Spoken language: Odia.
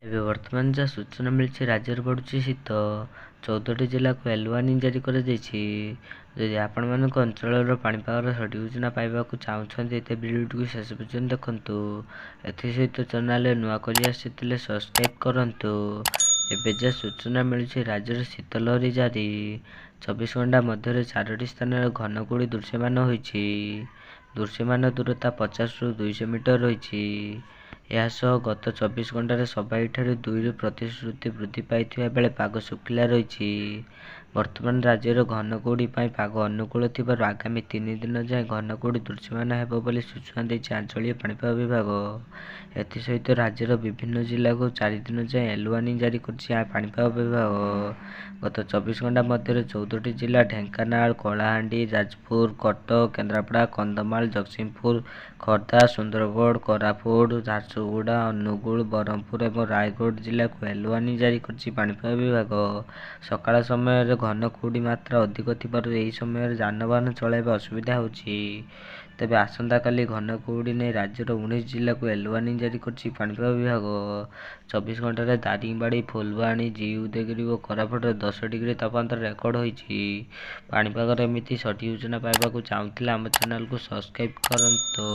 ଏବେ ବର୍ତ୍ତମାନ ଯାହା ସୂଚନା ମିଳିଛି, ରାଜ୍ୟରେ ପଡ଼ୁଛି ଶୀତ। 14ଟି ଜିଲ୍ଲାକୁ ୟେଲୋ ୱାର୍ଣ୍ଣିଂ ଜାରି କରାଯାଇଛି। ଯଦି ଆପଣମାନଙ୍କ ଅଞ୍ଚଳର ପାଣିପାଗର ସଠିକ୍ ସୂଚନା ପାଇବାକୁ ଚାହୁଁଛନ୍ତି, ତେବେ ଭିଡ଼ିଓଟିକୁ ଶେଷ ପର୍ଯ୍ୟନ୍ତ ଦେଖନ୍ତୁ। ଏଥିସହିତ ଚ୍ୟାନେଲରେ ନୂଆ କରି ଆସିଥିଲେ ସବସ୍କ୍ରାଇବ୍ କରନ୍ତୁ। ଏବେ ଯାହା ସୂଚନା ମିଳିଛି, ରାଜ୍ୟରେ ଶୀତ ଲହରୀ ଜାରି। 24 ଘଣ୍ଟା ମଧ୍ୟରେ 4ଟି ସ୍ଥାନରେ ଘନ କୁହୁଡ଼ି ଦୃଶ୍ୟମାନ ହୋଇଛି। ଦୃଶ୍ୟମାନ ଦୂରତା 50ରୁ 200 ମିଟର ରହିଛି। ଏହା ସହ ଗତ 24 ଘଣ୍ଟାରେ ସବାଇଠାରେ 2ରୁ ପ୍ରତିଶତ ବୃଦ୍ଧି ପାଇଥିବା ବେଳେ ପାଗ ଶୁଖିଲା ରହିଛି। ବର୍ତ୍ତମାନ ରାଜ୍ୟର ଘନ କୁହୁଡ଼ି ପାଇଁ ପାଗ ଅନୁକୂଳ ଥିବାରୁ ଆଗାମୀ 3 ଦିନ ଯାଏଁ ଘନ କୁହୁଡ଼ି ଦୃଶ୍ୟମାନ ହେବ ବୋଲି ସୂଚନା ଦେଇଛି ଆଞ୍ଚଳିକ ପାଣିପାଗ ବିଭାଗ। ଏଥିସହିତ ରାଜ୍ୟର ବିଭିନ୍ନ ଜିଲ୍ଲାକୁ 4 ଦିନ ଯାଏଁ ୟେଲୋ ୱାର୍ଣ୍ଣିଂ ଜାରି କରିଛି ପାଣିପାଗ ବିଭାଗ। ଗତ 24 ଘଣ୍ଟା ମଧ୍ୟରେ 14ଟି ଜିଲ୍ଲା ଢେଙ୍କାନାଳ, କଳାହାଣ୍ଡି, ଯାଜପୁର, କଟକ, କେନ୍ଦ୍ରାପଡ଼ା, କନ୍ଧମାଳ, ଜଗତସିଂହପୁର, ଖୋର୍ଦ୍ଧା, ସୁନ୍ଦରଗଡ଼, କୋରାପୁଟ, ଝାରସୁଗୁଡ଼ା, ଅନୁଗୁଳ, ବ୍ରହ୍ମପୁର ଏବଂ ରାୟଗଡ଼ ଜିଲ୍ଲାକୁ ୟେଲୋ ୱାର୍ଣ୍ଣିଂ ଜାରି କରିଛି ପାଣିପାଗ ବିଭାଗ। ସକାଳ ସମୟରେ ଘନ କୁହୁଡ଼ି ମାତ୍ରା ଅଧିକ ଥିବାରୁ ଏହି ସମୟରେ ଯାନବାହନ ଚଳାଇବା ଅସୁବିଧା ହେଉଛି। ତେବେ ଆସନ୍ତାକାଲି ଘନ କୁହୁଡ଼ି ନେଇ ରାଜ୍ୟର 19 ଜିଲ୍ଲାକୁ ୟେଲୋ ୱାର୍ଣ୍ଣିଂ ଜାରି କରିଛି ପାଣିପାଗ ବିଭାଗ। 24 ଘଣ୍ଟାରେ ଦାରିଙ୍ଗବାଡ଼ି, ଫୁଲବାଣୀ, ଉଦୟଗିରି ଓ କୋରାପୁଟରେ 10 ଡିଗ୍ରୀ ତାପମାତ୍ରା ରେକର୍ଡ ହୋଇଛି। ପାଣିପାଗର ଏମିତି ସଠିକ୍ ସୂଚନା ପାଇବାକୁ ଚାହୁଁଥିଲେ ଆମ ଚ୍ୟାନେଲକୁ ସବସ୍କ୍ରାଇବ୍ କରନ୍ତୁ।